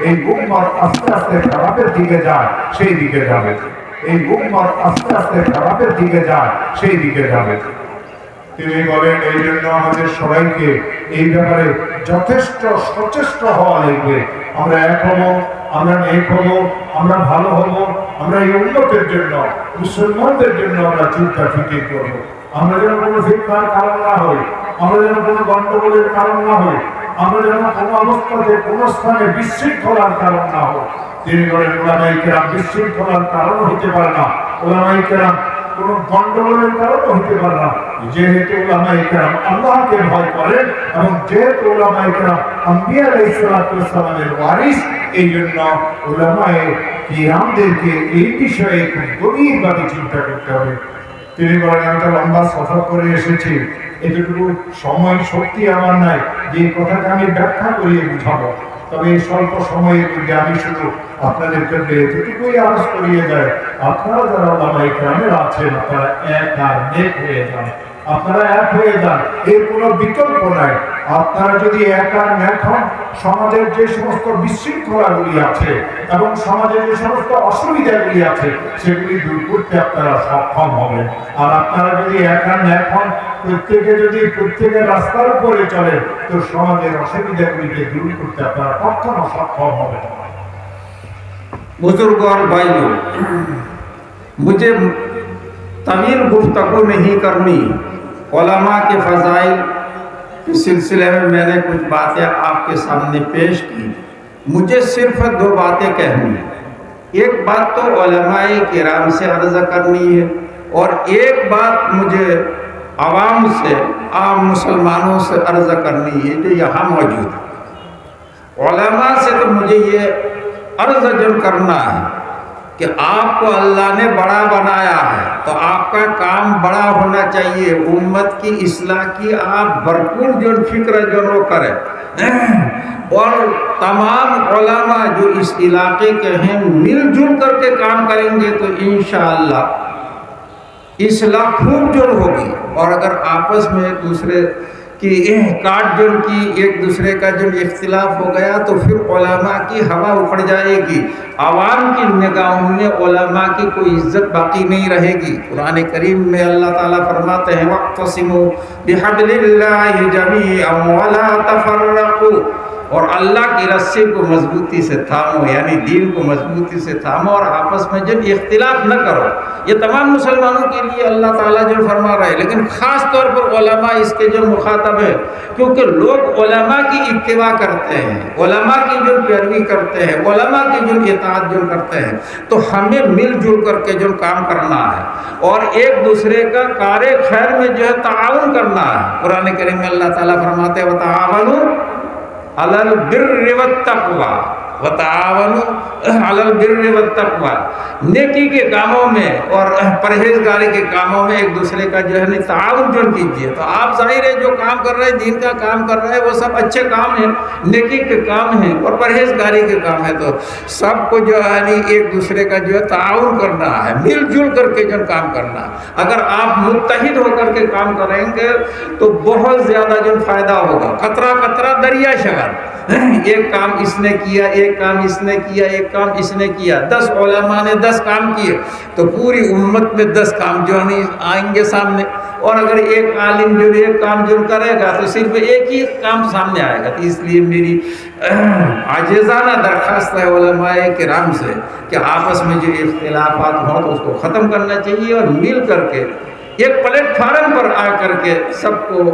এই উম্মত আস্তে আস্তে খারাপের দিকে যায়, সেই দিকে যাবে। এই উম্মত আস্তে আস্তে খারাপের দিকে যায়, সেই দিকে যাবে। তিনি বলেন এই জন্য আমাদের সবাইকে এই ব্যাপারে যথেষ্ট সচেষ্ট হওয়া লাগবে। আমরা এক হব, আমরা নেক হব, আমরা ভালো হব, আমরা এই উন্নতের জন্য, মুসলমানদের জন্য আমরা চিন্তা ফিকির করবো। আমরা যেন কোনো ফিতনার কারণ না হই, আমরা যেন কোনো গণ্ডগোলের কারণ না হই, আমরা যেন কোনো অবস্থাতে কোনো স্থানে বিশৃঙ্খলার কারণ না হই। তিনি বলেন ওলামায়ে কেরাম বিশৃঙ্খলার কারণ হতে পারে না, ওলামায়ে কেরাম কোনো গণ্ডগোলের কারণ হতে পারে না। যেহেতু ওলামায়ে কেরাম আল্লাহকে ভয় করেন এবং যেহেতু ওলামায়ে কেরাম আম্বিয়া আলাইহিস সালামের ওয়ারিস, এই জন্য ওলামায়ে কেরামদেরকে এই বিষয়ে খুব গভীরভাবে চিন্তা করতে হবে। তিনি বলেন আমি তো লম্বা সফর করে এসেছি, এতটুকু সময় শক্তি আমার নাই যে কথাটা আমি ব্যাখ্যা করিয়ে বুঝাবো। তবে এই স্বল্প সময়ের মধ্যে আমি শুধু আপনাদের ক্ষেত্রে এতটুকুই আওয়াজ করিয়ে যায়, আপনারা যারা ওলামায়ে কেরামের আছেন আপনারা এক আর নেক হয়ে যান, আপনারা এক হয়ে যান, এর কোনো বিকল্প নাই। আপনারা যদি এক আর নেক হন, সমাজের যে সমস্ত বিশৃঙ্খলাগুলি আছে এবং সমাজের যে সমস্ত অসুবিধাগুলি আছে সেগুলি দূর করতে আপনারা সক্ষম হবেন। আর আপনারা যদি এক আর নেক হন, প্রত্যেকে যদি প্রত্যেকের রাস্তার উপরে চলেন, তো সমাজের অসুবিধাগুলিকে দূর করতে আপনারা কখনো সক্ষম হবেন। बुजुर्ग और भाइयों, मुझे तवील गुफ्तगू नहीं करनी। उलमा के फ़ज़ाइल के सिलसिले में मैंने कुछ बातें आपके सामने पेश की। मुझे सिर्फ दो बातें कहनी है। एक बात तो उलमाए किराम से अर्ज़ करनी है और एक बात मुझे आवाम से, आम मुसलमानों से अर्ज़ करनी है जो यहाँ मौजूद है। उलमा से तो मुझे ये अर्ज़ जन करना है कि आपको अल्लाह ने बड़ा बनाया है, तो आपका काम बड़ा होना चाहिए। उम्मत की इस्लाह की आप भरपूर जो फिक्र जो करें और तमाम उलमा जो इस इलाके के हैं मिलजुल करके काम करेंगे तो इंशाअल्लाह इस्लाह खूब जो होगी। और अगर आपस में एक दूसरे कि काट जुन की एक दूसरे का जो इख्तिलाफ हो गया तो फिर उलमा की हवा उखड़ जाएगी, आवाम की निगाहों में उलमा की कोई इज्जत बाकी नहीं रहेगी। कुरान करीम में अल्लाह ताला फरमाते हैं वक़्तसिमू बिहब्लिल्लाहि जमीअन वला तफर्रक़ू, और अल्लाह की रस्सी को मजबूती से थामो, यानी दीन को मजबूती से थामो और आपस में जो इख्तिलाफ न करो। ये तमाम मुसलमानों के लिए अल्लाह ताला जो फरमा रहा है, लेकिन ख़ास तौर पर उलमा इसके जो मुखातब है, क्योंकि लोग उलमा की इत्तिबा करते हैं, उलमा की जो पैरवी करते हैं, उलमा की जो इताअत जो करते हैं, तो हमें मिलजुल करके जो काम करना है और एक दूसरे का कार्य खैर में जो है ताउन करना है। कुरान करीम में अल्लाह ताला फरमाते हैं वतावनु अलल बिर्रि वत्तक़वा, वतावनु अलल बिर्रि वत्तक़वा, नेकी के कामों में और परहेजगारी के कामों में एक दूसरे का जो है ताउन जो कीजिए। तो आप जाहिर है जो काम कर रहे हैं, दीन का काम कर रहे हैं, वो सब अच्छे काम हैं, नेकी के काम हैं और परहेजगारी के काम है। तो सबको जो है एक दूसरे का जो है ताउन करना है, मिलजुल करके जो काम करना है। अगर आप मुत्तहिद होकर के काम करेंगे तो बहुत ज़्यादा जो फ़ायदा होगा। कतरा कतरा दरिया शगर, एक काम इसने किया, एक काम इसने किया, एक काम इसने किया, 10 उलमा ने 10 काम किए तो पूरी उम्मत में 10 काम जो नहीं आएंगे सामने। और अगर एक आलिम जो एक काम जो करेगा तो सिर्फ एक ही काम सामने आएगा। तो इसलिए मेरी आजिज़ाना दरख्वास्त है उलमाए किराम से कि आपस में जो इख्तिलाफात हों तो उसको ख़त्म करना चाहिए और मिल करके एक प्लेटफार्म पर आ करके सबको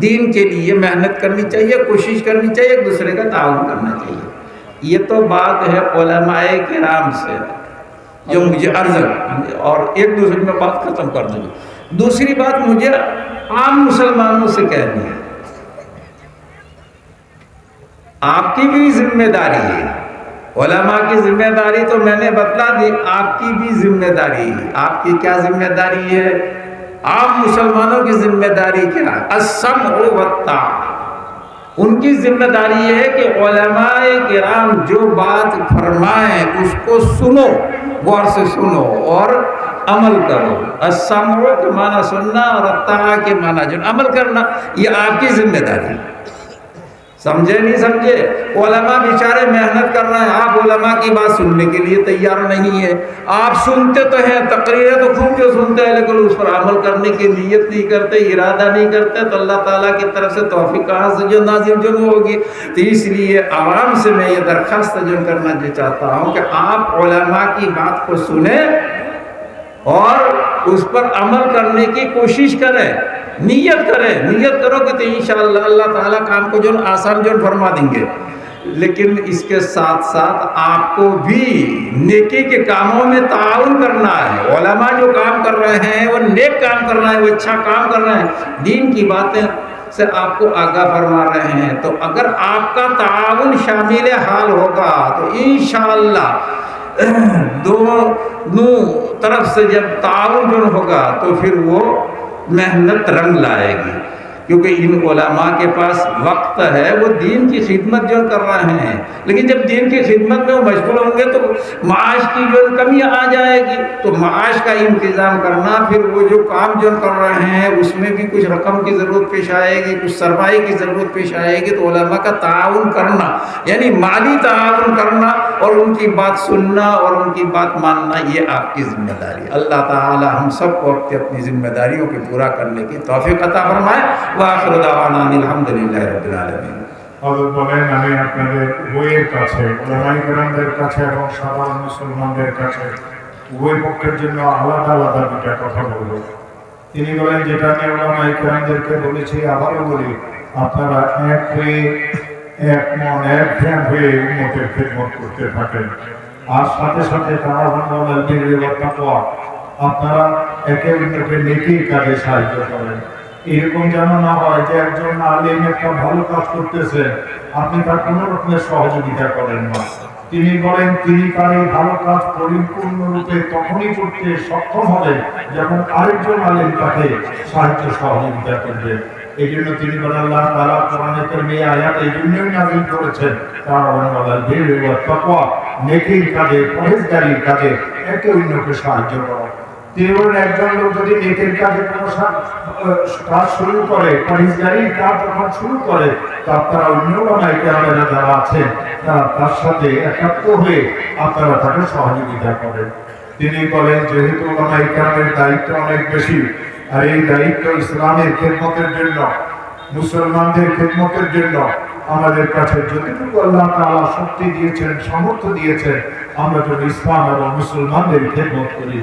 दीन के लिए मेहनत करनी चाहिए, कोशिश करनी चाहिए, एक दूसरे का ताउन करना चाहिए। ये तो बात है उलमाए किराम से जो मुझे अर्ज़, और एक दूसरे में बात ख़त्म कर दूँगी। दूसरी बात मुझे आम मुसलमानों से कहनी है, आपकी भी जिम्मेदारी है। उलमा की जिम्मेदारी तो मैंने बतला दी, आपकी भी जिम्मेदारी है। आपकी क्या जिम्मेदारी है? आम मुसलमानों की जिम्मेदारी क्या है? अस्सम्उ वत्ताअ। उनकी जिम्मेदारी ये है कि उलमाए किराम जो बात फरमाएं उसको सुनो, गौर से सुनो और अमल करो। अस्सम्उ के माना सुनना और अत्ताअ के माना जो अमल करना, ये आपकी जिम्मेदारी है। समझे नहीं समझे? उलमा बेचारे मेहनत कर रहे हैं, आप उलमा की बात सुनने के लिए तैयार नहीं है। आप सुनते तो हैं, तकरीरें तो खूब जो सुनते हैं, लेकिन उस पर अमल करने की नीयत नहीं करते, इरादा नहीं करते, तो अल्लाह ताला की तरफ से तौफीक कहाँ से जो नाज़िल जो होगी। तो इसलिए आवाम से मैं ये दरख्वास्त जो करना चाहता हूँ कि आप उलमा की बात को सुने और उस पर अमल करने की कोशिश करें, नियत करें। नियत करोगे तो इंशाअल्लाह अल्लाह ताला काम को जो आसान जो फरमा देंगे। लेकिन इसके साथ साथ आपको भी नेकी के कामों में ताउन करना है। उलमा जो काम कर रहे हैं वो नेक काम कर रहे हैं, वो अच्छा काम कर रहे हैं, दीन की बातें से आपको आगाह फरमा रहे हैं। तो अगर आपका ताउन शामिल हाल होगा तो इंशाअल्लाह दोनों तरफ से जब ताउन जो होगा तो फिर वो मेहनत रंग लाएगी, क्योंकि इन उलमा के पास वक्त है, वो दीन की खिदमत जो कर रहे हैं। लेकिन जब दीन की खिदमत में वो मशगूल होंगे तो माश की जो कमी आ जाएगी, तो माश का इंतज़ाम करना, फिर वो जो काम जो कर रहे हैं उसमें भी कुछ रकम की ज़रूरत पेश आएगी, कुछ सरमाए की ज़रूरत पेश आएगी। तो उलमा का ताउन करना यानी माली ताउन करना और उनकी बात सुनना और उनकी बात मानना, ये आपकी ज़िम्मेदारी। अल्लाह ताला हम सबको अपनी ज़िम्मेदारियों को पूरा करने की तौफीक अता फरमाए। वाखिर दावाना अल्हम्दुलिल्लाहि रब्बिल आलमीन। হযরত বলেন, আমি আপনাদের উভয়ের কাছে, উলামায়ে কেরামদের কাছে এবং সাধারণ মুসলমানদের কাছে উভয় পক্ষের জন্য আলাদা আলাদা দুটা কথা বলবো। তিনি বলেন, যেটা আমি উলামায়ে কেরামদেরকে বলেছি আবারও বলি, আপনারা এক হয়ে, এক মন, এক ধ্যান হয়ে উম্মতের খেদমত করতে থাকেন। আর সাথে সাথে তাআওয়ানুল বিররি ওয়াত তাকওয়া, আপনারা একে অন্যকে নেকির কাজে সাহায্য করেন। এরকম যেন না হয় যে একজন আলেম একটা ভালো কাজ করতেছে, আপনি তার কোনো রকমের সহযোগিতা করেন না। তিনি বলেন, তিনি তার এই ভালো কাজ পরিপূর্ণরূপে তখনই করতে সক্ষম হবে যখন আরেকজন আলেম তাকে সাহায্য সহযোগিতা করবে। এই জন্য তিনি বলেন, আল্লাহ তাআলা কোরআনে কারীমে আয়াত এই জন্যই নাযিল করেছেন, তাআওয়ানুল বিররি ওয়াত তাকওয়া, নেকির কাজে, পরহেজগারির কাজে একে অন্যকে সাহায্য করা। তিনি বলেন, একজন লোক যদি নেকের কাজে কোনো কাজ শুরু করে, পরহেজগারির কাজ যখন শুরু করে, তা আপনারা অন্য উলামায়ে কেরামেরা যারা আছেন তার সাথে একাত্ম হয়ে আপনারা তাকে সহযোগিতা করেন। তিনি বলেন, যেহেতু উলামায়ে কেরামের দায়িত্ব অনেক বেশি, আর এই দায়িত্ব ইসলামের খেদমতের জন্য, মুসলমানদের খেদমতের জন্য আমাদের কাছে যতটুকু আল্লাহ তাআলা শক্তি দিয়েছেন, সামর্থ্য দিয়েছেন, আমরা যদি ইসলাম এবং মুসলমানদের খেদমত করি।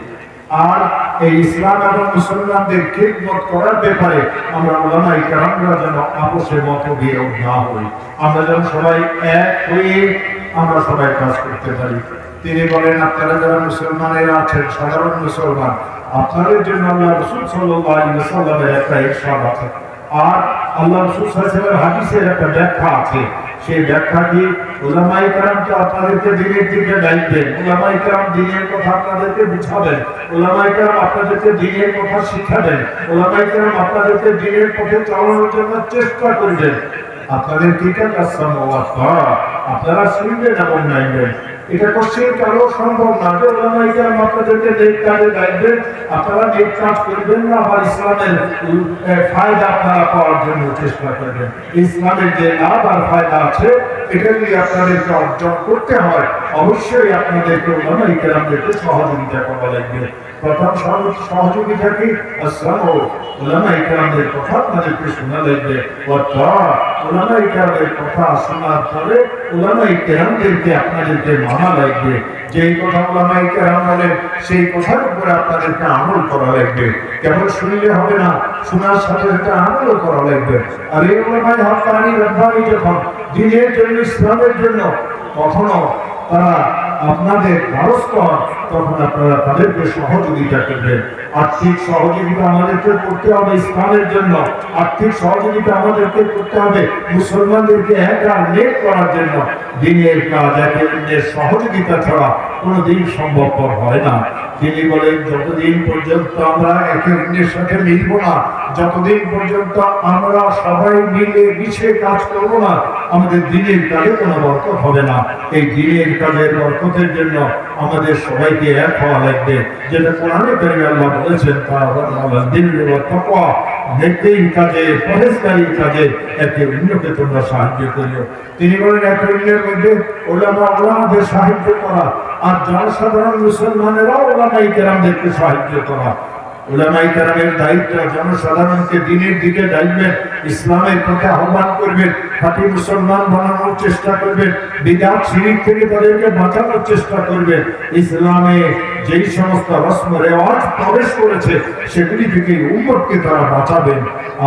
আর এই ইসলাম এবং মুসলমানদের খেদমত করার ব্যাপারে আমরা উলামায়ে কেরামরা যেন আপোষে মতবিরোধ না হই, আমরা যেন সবাই এক হয়ে আমরা সবাই কাজ করতে পারি। তিনি বলেন, আপনারা যারা মুসলমানেরা আছেন, সাধারণ মুসলমান, আপনাদের জন্য আল্লাহ রাসূল সাল্লাল্লাহু আলাইহি ওয়াসাল্লামের একটা ইরশাদ আছে, আর আল্লাহ রাসূল সাল্লাল্লাহু আলাইহি ওয়াসাল্লামের হাদিসের একটা ব্যাখ্যা আছে। সেই ব্যাখ্যা কি, উলামায়ে কেরামকে আপনাদেরকে দিনের দিকে ডাকবেন, উলামায়ে কেরাম দিনের কথা আপনাদেরকে বুঝাবেন, উলামায়ে কেরাম আপনাদেরকে দিনের কথা শিখাবেন, উলামায়ে কেরাম আপনাদেরকে দিনের পথে চালানোর জন্য চেষ্টা করবেন। আপনাদের কি কাজ আপনারা শুনবেন এবং নাইবেন। এটা কোশ্চেন কারো সম্ভব না যে উলামায়ে কেরাম আপনাদেরকে নেক কাজে ডাকবেন, আপনারা নেক কাজ করবেন না, আবার ইসলামের ফায়দা আপনারা পাওয়ার জন্য চেষ্টা করবেন। ইসলামের যে লাভ আর ফায়দা আছে এটা যদি আপনাদেরকে অর্জন করতে হয়, অবশ্যই আপনাদেরকে উলামায়ে কেরামদেরকে সহযোগিতা করা লাগবে। প্রথম সহযোগিতা কি? উলামায়ে কেরামদের কথা আপনাদেরকে শোনা লাগবে। উলামায়ে কেরামদের কথা শোনার পরে উলামায়ে কেরামদেরকে আপনাদেরকে মানা লাগবে। যেই কথা উলামায়ে কেরাম বলেন সেই কথার উপরে আপনাদেরকে আমল করা লাগবে। কেবল শুনলে হবে না, শোনার সাথে সাথে আমলও করা লাগবে। আর এই উলামায়ে হক্কানি রব্বানি যখন দ্বীনের জন্য, ইসলামের জন্য কখনো তারা আপনাদের দ্বারস্থ হন, তখন আপনারা তাদেরকে সহযোগিতা করবেন। আর্থিক সহযোগিতা আমাদেরকে করতে হবে ইসলামের জন্য, আর্থিক সহযোগিতা আমাদেরকে করতে হবে মুসলমানদেরকে এক আর নেক করার জন্য। দিনের কাজ একে অন্যের সহযোগিতা ছাড়া কোনোদিন সম্ভবপর হয় না। তিনি বলেন, যতদিন পর্যন্ত আমরা একে অন্যের সাথে মিলব না, যতদিন পর্যন্ত আমরা সবাই মিলে মিশে কাজ করব না, আমাদের দিনের কাজে কোনো বরকত হবে না। এই দিনের কাজের বরকতের জন্য আমাদের সবাইকে এক হওয়া লাগবে। যেটা কোরআনে কারিমে আল্লাহ বলেছেন, নেকির কাজে, পরহেজগারির কাজে একে অন্যকে তোমরা সাহায্য করিও। তিনি বলেন একে অন্যের মধ্যে ওলামাদের সাহায্য করা, আর জনসাধারণ মুসলমানেরাও ওলামায়ে কেরামদেরকে সাহায্য করা। উলামায়ে কেরামের দায়িত্ব জনসাধারণকে দিনের দিকে ডাকবেন, ইসলামের পথে আহ্বান করবেন, খাঁটি মুসলমান বানানোর চেষ্টা করবেন, বিদআত শিরক থেকে তাদেরকে বাঁচানোর চেষ্টা করবেন। ইসলামে যেই সমস্ত রসম রেওয়াজ প্রবেশ করেছে সেগুলি থেকে উম্মতকে তারা বাঁচাবেন।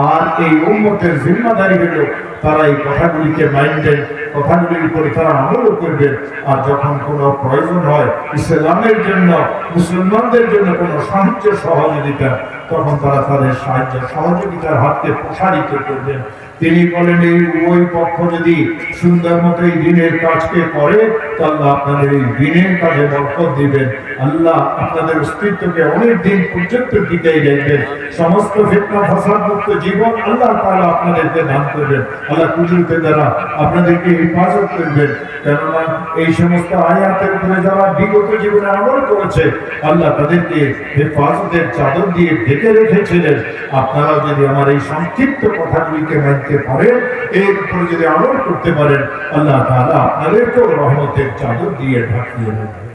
আর এই উম্মতের জিম্মাদারি হলো তারা এই কথাগুলিকে মানবেন, কথাগুলির উপরে তারা আমলও করবেন। আর যখন কোনো প্রয়োজন হয় ইসলামের জন্য, মুসলমানদের জন্য কোনো সাহায্য সহযোগিতা, তখন তারা তাদের সাহায্য সহযোগিতার হাতকে প্রসারিত করবেন। তিনি বলেন এই উভয় পক্ষ যদি সুন্দর মতো এই দিনের কাজকে করে, তো আল্লাহ আপনাদের এই দিনের কাজে বরকত দিবেন। আল্লাহ আপনাদের অস্তিত্বকে অনেক দিন পর্যন্ত টিকাই রাখবেন। সমস্ত ফিতনা ফাসাদ মুক্ত জীবন আল্লাহ তাআলা আপনাদেরকে দান করবেন। আল্লাহ কুদরতের দ্বারা আপনাদেরকে হেফাজত করবেন। কেননা এই সমস্ত আয়াতের উপরে যারা বিগত জীবনে আমল করেছে, আল্লাহ তাদেরকে হেফাজতের চাদর দিয়ে ঢেকে রেখেছিলেন। আপনারা যদি আমার এই সংক্ষিপ্ত কথাগুলিকে মানতে পারেন, এর উপরে যদি আমল করতে পারেন, আল্লাহ তাআলা আপনাদেরকেও রহমতের চাদর দিয়ে ঢাকিয়ে দেবেন।